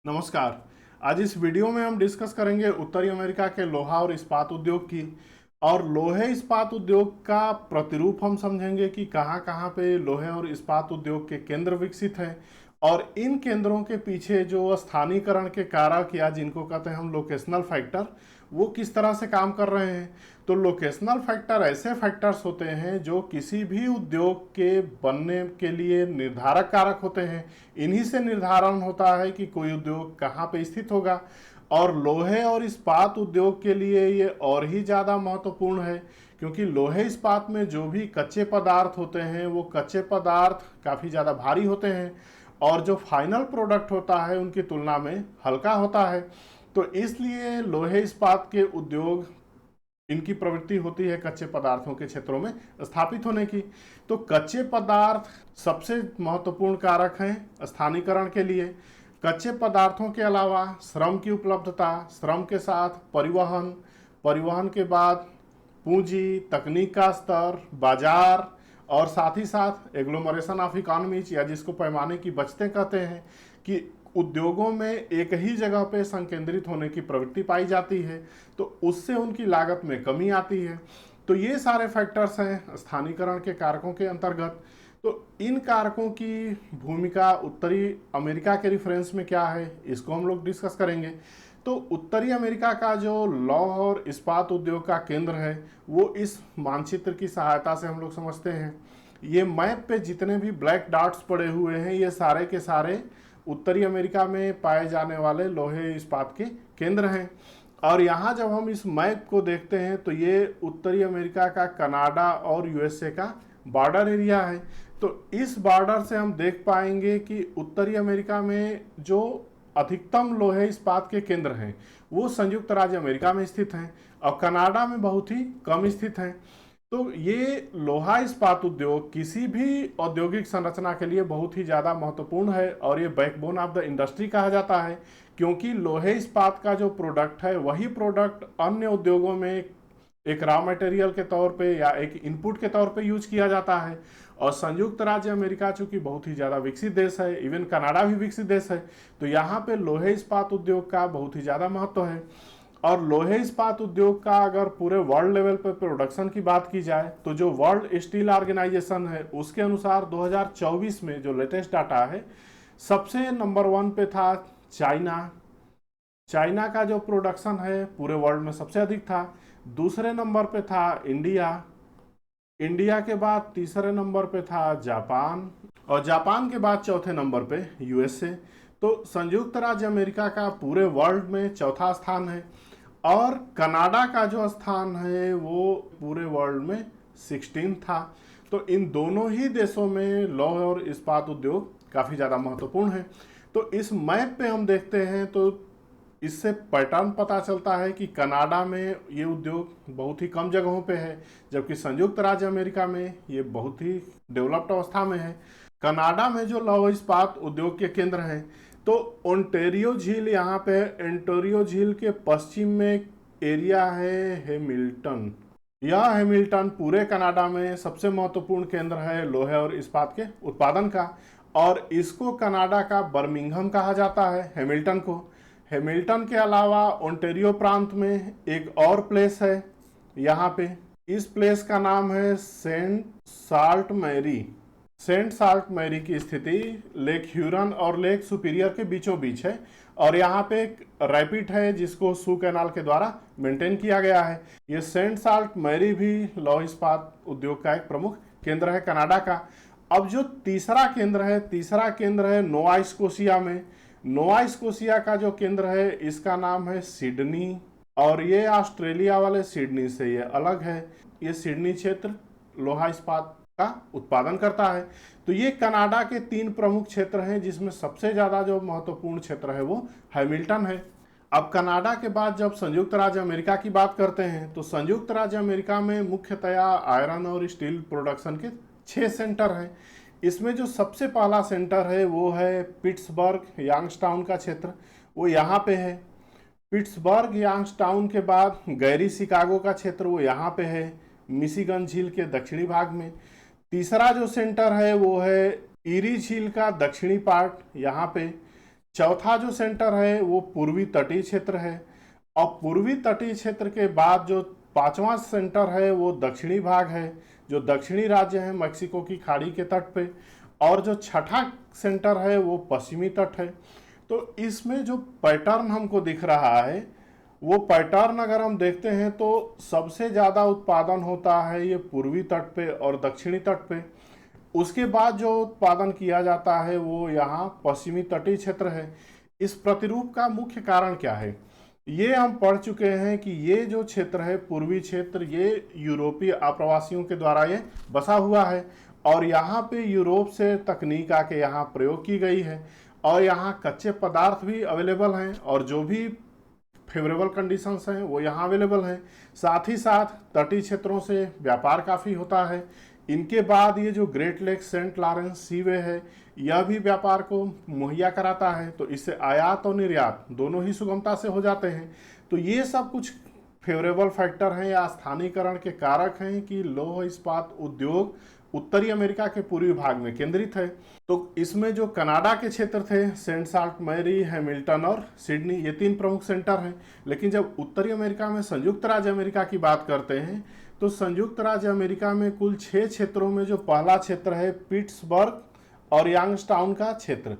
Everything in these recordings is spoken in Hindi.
नमस्कार। आज इस वीडियो में हम डिस्कस करेंगे उत्तरी अमेरिका के लोहा और इस्पात उद्योग की। और लोहे इस्पात उद्योग का प्रतिरूप हम समझेंगे कि कहाँ कहाँ पे लोहे और इस्पात उद्योग के केंद्र विकसित हैं और इन केंद्रों के पीछे जो स्थानीयकरण के कारक या जिनको कहते हैं हम लोकेशनल फैक्टर, वो किस तरह से काम कर रहे हैं। तो लोकेशनल फैक्टर ऐसे फैक्टर्स होते हैं जो किसी भी उद्योग के बनने के लिए निर्धारक कारक होते हैं। इन्हीं से निर्धारण होता है कि कोई उद्योग कहाँ पे स्थित होगा। और लोहे और इस्पात उद्योग के लिए ये और ही ज़्यादा महत्वपूर्ण है, क्योंकि लोहे इस्पात में जो भी कच्चे पदार्थ होते हैं वो कच्चे पदार्थ काफ़ी ज़्यादा भारी होते हैं और जो फाइनल प्रोडक्ट होता है उनकी तुलना में हल्का होता है। तो इसलिए लोहे इस्पात के उद्योग, इनकी प्रवृत्ति होती है कच्चे पदार्थों के क्षेत्रों में स्थापित होने की। तो कच्चे पदार्थ सबसे महत्वपूर्ण कारक हैं स्थानीयकरण के लिए। कच्चे पदार्थों के अलावा श्रम की उपलब्धता, श्रम के साथ परिवहन, परिवहन के बाद पूंजी, तकनीक का स्तर, बाजार और साथ ही साथ एग्लोमरेशन ऑफ इकोनॉमीज या जिसको पैमाने की बचतें कहते हैं कि उद्योगों में एक ही जगह पे संकेंद्रित होने की प्रवृत्ति पाई जाती है, तो उससे उनकी लागत में कमी आती है। तो ये सारे फैक्टर्स हैं स्थानीयकरण के कारकों के अंतर्गत। तो इन कारकों की भूमिका उत्तरी अमेरिका के रिफरेंस में क्या है, इसको हम लोग डिस्कस करेंगे। तो उत्तरी अमेरिका का जो लौह और इस्पात उद्योग का केंद्र है वो इस मानचित्र की सहायता से हम लोग समझते हैं। ये मैप पे जितने भी ब्लैक डॉट्स पड़े हुए हैं ये सारे के सारे उत्तरी अमेरिका में पाए जाने वाले लोहे इस्पात के केंद्र हैं। और यहाँ जब हम इस मैप को देखते हैं तो ये उत्तरी अमेरिका का कनाडा और यूएसए का बॉर्डर एरिया है। तो इस बॉर्डर से हम देख पाएंगे कि उत्तरी अमेरिका में जो अधिकतम लोहे इस्पात के केंद्र हैं वो संयुक्त राज्य अमेरिका में स्थित हैं और कनाडा में बहुत ही कम स्थित हैं। तो ये लोहा इस्पात उद्योग किसी भी औद्योगिक संरचना के लिए बहुत ही ज़्यादा महत्वपूर्ण है और ये बैकबोन ऑफ द इंडस्ट्री कहा जाता है, क्योंकि लोहे इस्पात का जो प्रोडक्ट है वही प्रोडक्ट अन्य उद्योगों में एक रॉ मटेरियल के तौर पे या एक इनपुट के तौर पे यूज किया जाता है। और संयुक्त राज्य अमेरिका चूंकि बहुत ही ज़्यादा विकसित देश है, इवन कनाडा भी विकसित देश है, तो यहाँ पे लोहे इस्पात उद्योग का बहुत ही ज़्यादा महत्व है। और लोहे इस्पात उद्योग का अगर पूरे वर्ल्ड लेवल पे प्रोडक्शन की बात की जाए तो जो वर्ल्ड स्टील ऑर्गेनाइजेशन है उसके अनुसार 2024 में जो लेटेस्ट डाटा है सबसे नंबर 1 पे था चाइना। चाइना का जो प्रोडक्शन है पूरे वर्ल्ड में सबसे अधिक था। दूसरे नंबर पे था इंडिया। इंडिया के बाद तीसरे नंबर पे था जापान और जापान के बाद चौथे नंबर पे यूएसए। तो संयुक्त राज्य अमेरिका का पूरे वर्ल्ड में चौथा स्थान है और कनाडा का जो स्थान है वो पूरे वर्ल्ड में 16 था। तो इन दोनों ही देशों में लौह और इस्पात उद्योग काफ़ी ज़्यादा महत्वपूर्ण है। तो इस मैप पे हम देखते हैं तो इससे पैटर्न पता चलता है कि कनाडा में ये उद्योग बहुत ही कम जगहों पे है, जबकि संयुक्त राज्य अमेरिका में ये बहुत ही डेवलप्ड अवस्था में है। कनाडा में जो लौह इस्पात उद्योग के केंद्र हैं तो ओंटेरियो झील यहाँ पे है। ओंटेरियो झील के पश्चिम में एरिया है हैमिल्टन। यह हैमिल्टन पूरे कनाडा में सबसे महत्वपूर्ण केंद्र है लोहे और इस्पात के उत्पादन का और इसको कनाडा का बर्मिंघम कहा जाता है, हैमिल्टन को। हैमिल्टन के अलावा ओंटेरियो प्रांत में एक और प्लेस है यहाँ पे। इस प्लेस का नाम है Saint Sault Marie. Saint Sault Marie की स्थिति लेक ह्यूरन और लेक सुपीरियर के बीचों बीच है और यहाँ पे एक रैपिड है जिसको सू कैनाल के द्वारा मेंटेन किया गया है। ये सेंट साल्ट मैरी भी लौह इस्पात उद्योग का एक प्रमुख केंद्र है कनाडा का। अब जो तीसरा केंद्र है नोवा स्कोशिया में। नोवा स्कोशिया का जो केंद्र है इसका नाम है सिडनी और ये ऑस्ट्रेलिया वाले सिडनी से ये अलग है। ये सिडनी क्षेत्र लोहा इस्पात का उत्पादन करता है। तो ये कनाडा के 3 प्रमुख क्षेत्र हैं जिसमें सबसे ज़्यादा जो महत्वपूर्ण क्षेत्र है वो हैमिल्टन है। अब कनाडा के बाद जब संयुक्त राज्य अमेरिका की बात करते हैं तो संयुक्त राज्य अमेरिका में मुख्यतया आयरन और स्टील प्रोडक्शन के 6 सेंटर हैं। इसमें जो सबसे पहला सेंटर है वो है पिट्सबर्ग यांगस्टाउन का क्षेत्र, वो यहाँ पे है। पिट्सबर्ग यांगस्टाउन के बाद गैरी शिकागो का क्षेत्र वो यहाँ पे है, मिशिगन झील के दक्षिणी भाग में। तीसरा जो सेंटर है वो है ईरी झील का दक्षिणी पार्ट यहाँ पे। चौथा जो सेंटर है वो पूर्वी तटीय क्षेत्र है, और पूर्वी तटीय क्षेत्र के बाद जो पांचवा सेंटर है वो दक्षिणी भाग है, जो दक्षिणी राज्य है मैक्सिको की खाड़ी के तट पे, और जो छठा सेंटर है वो पश्चिमी तट है। तो इसमें जो पैटर्न हमको दिख रहा है, वो पैटर्न अगर हम देखते हैं तो सबसे ज़्यादा उत्पादन होता है ये पूर्वी तट पे और दक्षिणी तट पे। उसके बाद जो उत्पादन किया जाता है वो यहाँ पश्चिमी तटीय क्षेत्र है। इस प्रतिरूप का मुख्य कारण क्या है, ये हम पढ़ चुके हैं कि ये जो क्षेत्र है पूर्वी क्षेत्र, ये यूरोपीय आप्रवासियों के द्वारा ये बसा हुआ है, और यहाँ पे यूरोप से तकनीक आके यहाँ प्रयोग की गई है, और यहाँ कच्चे पदार्थ भी अवेलेबल हैं, और जो भी फेवरेबल कंडीशंस हैं वो यहाँ अवेलेबल हैं। साथ ही साथ तटीय क्षेत्रों से व्यापार काफ़ी होता है। इनके बाद ये जो ग्रेट लेक सेंट लॉरेंस सीवे है, यह भी व्यापार को मुहैया कराता है, तो इससे आयात और निर्यात दोनों ही सुगमता से हो जाते हैं। तो ये सब कुछ फेवरेबल फैक्टर हैं या स्थानीयकरण के कारक हैं कि लौह इस्पात उद्योग उत्तरी अमेरिका के पूर्वी भाग में केंद्रित है। तो इसमें जो कनाडा के क्षेत्र थे, सेंट साल्ट मैरी, हैमिल्टन और सिडनी, ये तीन प्रमुख सेंटर हैं। लेकिन जब उत्तरी अमेरिका में संयुक्त राज्य अमेरिका की बात करते हैं, तो संयुक्त राज्य अमेरिका में कुल 6 क्षेत्रों में जो पहला क्षेत्र है पिट्सबर्ग और यंगस्टाउन का क्षेत्र,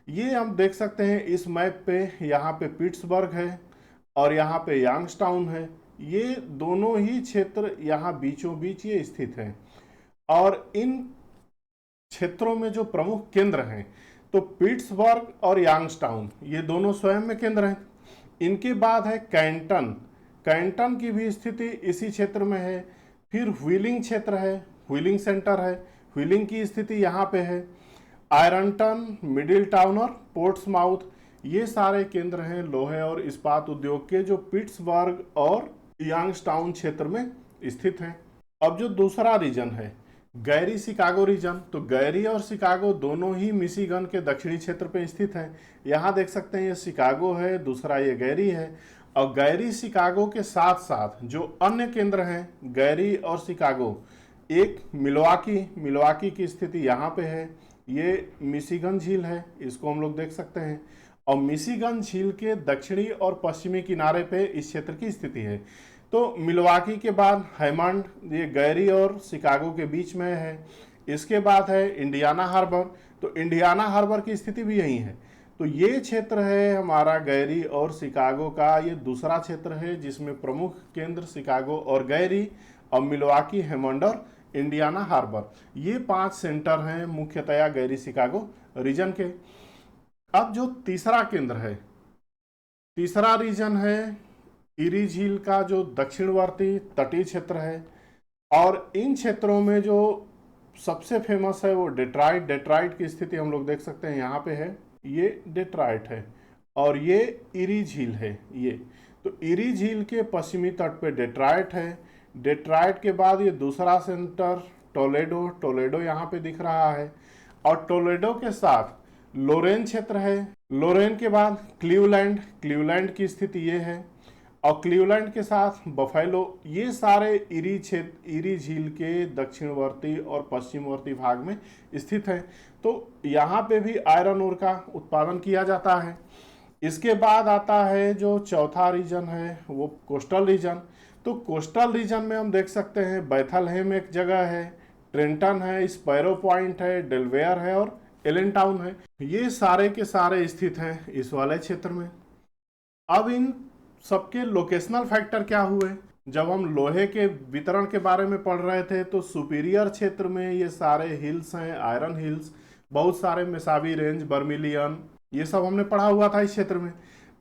ये हम देख सकते हैं इस मैप पे। यहाँ पे पिट्सबर्ग है और यहाँ पे यंगस्टाउन है। ये दोनों ही क्षेत्र यहाँ बीचों बीच ये स्थित हैं, और इन क्षेत्रों में जो प्रमुख केंद्र हैं, तो पिट्सबर्ग और यंगस्टाउन ये दोनों स्वयं में केंद्र हैं। इनके बाद है कैंटन, कैंटन की भी स्थिति इसी क्षेत्र में है। फिर व्हीलिंग क्षेत्र है, व्हीलिंग सेंटर है, व्हीलिंग की स्थिति यहाँ पे है। आयरनटन, मिडिल टाउन और पोर्ट्समाउथ, ये सारे केंद्र हैं लोहे और इस्पात उद्योग के, जो पिट्सबर्ग और यंगस्टाउन क्षेत्र में स्थित हैं। अब जो दूसरा रीजन है गैरी शिकागो रीजन, तो गैरी और शिकागो दोनों ही मिशिगन के दक्षिणी क्षेत्र पे स्थित हैं। यहाँ देख सकते हैं ये शिकागो है, दूसरा ये गैरी है। और गैरी शिकागो के साथ साथ जो अन्य केंद्र हैं गैरी और शिकागो, एक मिलवाकी, मिलवाकी की स्थिति यहाँ पे है। ये मिशिगन झील है, इसको हम लोग देख सकते हैं, और मिशिगन झील के दक्षिणी और पश्चिमी किनारे पे इस क्षेत्र की स्थिति है। तो मिलवाकी के बाद हैमंड, ये गैरी और शिकागो के बीच में है। इसके बाद है इंडियाना हार्बर, तो इंडियाना हार्बर की स्थिति भी यही है। तो ये क्षेत्र है हमारा गैरी और शिकागो का, ये दूसरा क्षेत्र है जिसमें प्रमुख केंद्र शिकागो और गैरी, और मिलवाकी, हैमंड और इंडियाना हार्बर, ये 5 सेंटर हैं मुख्यतया गैरी शिकागो रीजन के। अब जो तीसरा केंद्र है, तीसरा रीजन है इरी झील का, जो दक्षिणवर्ती तटीय क्षेत्र है। और इन क्षेत्रों में जो सबसे फेमस है वो डेट्राइट, डेट्राइट की स्थिति हम लोग देख सकते हैं यहाँ पे है, ये डेट्राइट है, और ये इरी झील है ये। तो इरी झील के पश्चिमी तट पे डेट्राइट है। डेट्राइट के बाद ये दूसरा सेंटर टोलेडो, टोलेडो यहाँ पे दिख रहा है, और टोलेडो के साथ लोरेन क्षेत्र है। लोरेन के बाद क्लीवलैंड, क्लीवलैंड की स्थिति ये है, और क्लीवलैंड के साथ बफेलो, ये सारे इरी क्षेत्र, इरी झील के दक्षिणवर्ती और पश्चिमवर्ती भाग में स्थित हैं। तो यहाँ पे भी आयरन ओर का उत्पादन किया जाता है। इसके बाद आता है जो चौथा रीजन है वो कोस्टल रीजन। तो कोस्टल रीजन में हम देख सकते हैं बैथलहेम एक जगह है, ट्रेंटन है, स्पैरो पॉइंट है, डेलवेयर है और एलेनटाउन है। ये सारे के सारे स्थित हैं इस वाले क्षेत्र में। अब इन सबके लोकेशनल फैक्टर क्या हुए, जब हम लोहे के वितरण के बारे में पढ़ रहे थे तो सुपीरियर क्षेत्र में ये सारे हिल्स हैं, आयरन हिल्स, बहुत सारे मेसावी रेंज, बर्मिलियन, ये सब हमने पढ़ा हुआ था इस क्षेत्र में।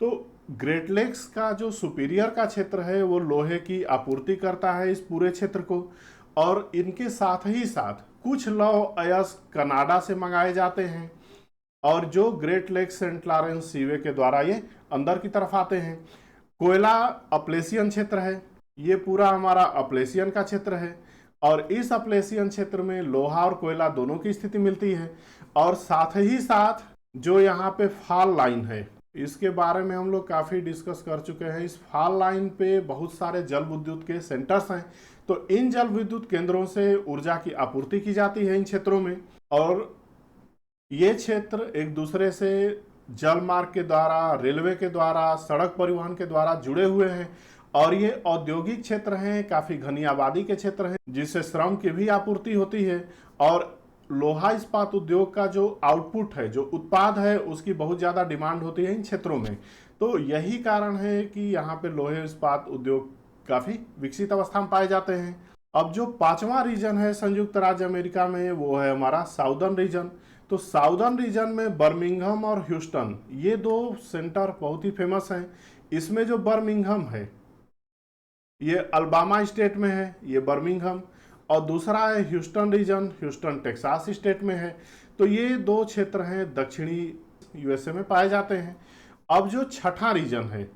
तो ग्रेट लेक्स का जो सुपीरियर का क्षेत्र है वो लोहे की आपूर्ति करता है इस पूरे क्षेत्र को, और इनके साथ ही साथ कुछ लौह अयस्क कनाडा से मंगाए जाते हैं, और जो ग्रेट लेक्स सेंट लॉरेंस सीवे के द्वारा ये अंदर की तरफ आते हैं। कोयला अपलेशियन क्षेत्र है, ये पूरा हमारा अपलेशियन का क्षेत्र है, और इस अपलेशियन क्षेत्र में लोहा और कोयला दोनों की स्थिति मिलती है। और साथ ही साथ जो यहाँ पे फॉल लाइन है, इसके बारे में हम लोग काफ़ी डिस्कस कर चुके हैं। इस फॉल लाइन पे बहुत सारे जल विद्युत के सेंटर्स हैं, तो इन जल विद्युत केंद्रों से ऊर्जा की आपूर्ति की जाती है इन क्षेत्रों में, और ये क्षेत्र एक दूसरे से जल मार्ग के द्वारा, रेलवे के द्वारा, सड़क परिवहन के द्वारा जुड़े हुए हैं और ये औद्योगिक क्षेत्र हैं, काफ़ी घनी आबादी के क्षेत्र हैं जिससे श्रम की भी आपूर्ति होती है। और लोहा इस्पात उद्योग का जो आउटपुट है, जो उत्पाद है, उसकी बहुत ज़्यादा डिमांड होती है इन क्षेत्रों में। तो यही कारण है कि यहाँ पे लोहे इस्पात उद्योग काफ़ी विकसित अवस्था में पाए जाते हैं। अब जो पांचवा रीजन है संयुक्त राज्य अमेरिका में, वो है हमारा साउदर्न रीजन। तो साउदर्न रीजन में बर्मिंघम और ह्यूस्टन, ये दो सेंटर बहुत ही फेमस हैं। इसमें जो बर्मिंघम है ये अलबामा स्टेट में है, ये बर्मिंघम, और दूसरा है Houston region, Houston Texas state में है। तो ये दो क्षेत्र हैं दक्षिणी यूएसए में पाए जाते हैं। अब जो छठा रीजन है,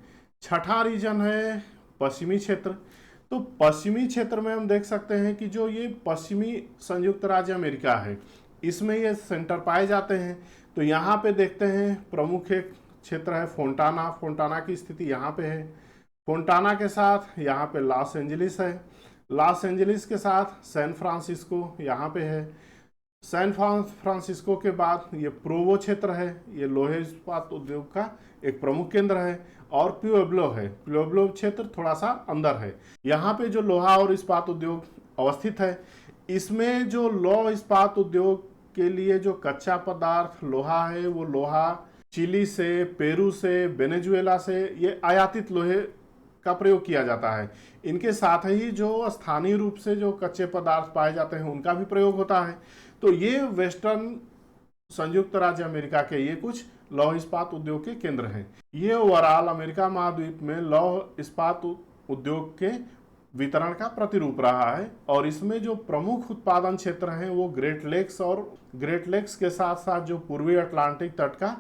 छठा रीजन है पश्चिमी क्षेत्र। तो पश्चिमी क्षेत्र में हम देख सकते हैं कि जो ये पश्चिमी संयुक्त राज्य अमेरिका है, इसमें ये सेंटर पाए जाते हैं। तो यहाँ पे देखते हैं प्रमुख एक क्षेत्र है फोंटाना, फोंटाना की स्थिति यहाँ पे है। फोंटाना के साथ यहाँ पे लॉस एंजलिस है, लॉस एंजलिस के साथ सैन फ्रांसिस्को यहाँ पे है। सैन फ्रांसिस्को के बाद ये प्रोवो क्षेत्र है, ये लोहे इस्पात उद्योग का एक प्रमुख केंद्र है। और प्यूब्लो है, प्यूब्लो क्षेत्र थोड़ा सा अंदर है। यहाँ पे जो लोहा और इस्पात उद्योग अवस्थित है, इसमें जो लौह इस्पात उद्योग के लिए जो कच्चा पदार्थ लोहा है, वो लोहा चिली से, पेरू से, वेनेजुएला से ये आयातित लोहे का प्रयोग किया जाता है। इनके साथ ही जो स्थानीय रूप से जो कच्चे पदार्थ पाए जाते हैं उनका भी प्रयोग होता है। तो ये वेस्टर्न संयुक्त राज्य अमेरिका के ये कुछ लौह इस्पात उद्योग के केंद्र हैं। ये ओवरऑल अमेरिका महाद्वीप में लौह इस्पात उद्योग के वितरण का प्रतिरूप रहा है। और इसमें जो प्रमुख उत्पादन क्षेत्र हैं वो ग्रेट लेक्स और ग्रेट लेक्स के साथ साथ जो पूर्वी अटलांटिक तट का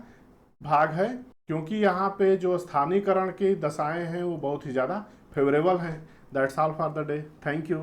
भाग है, क्योंकि यहाँ पे जो स्थानीयकरण की दशाएं हैं वो बहुत ही ज़्यादा फेवरेबल हैं। That's all for the day. Thank you.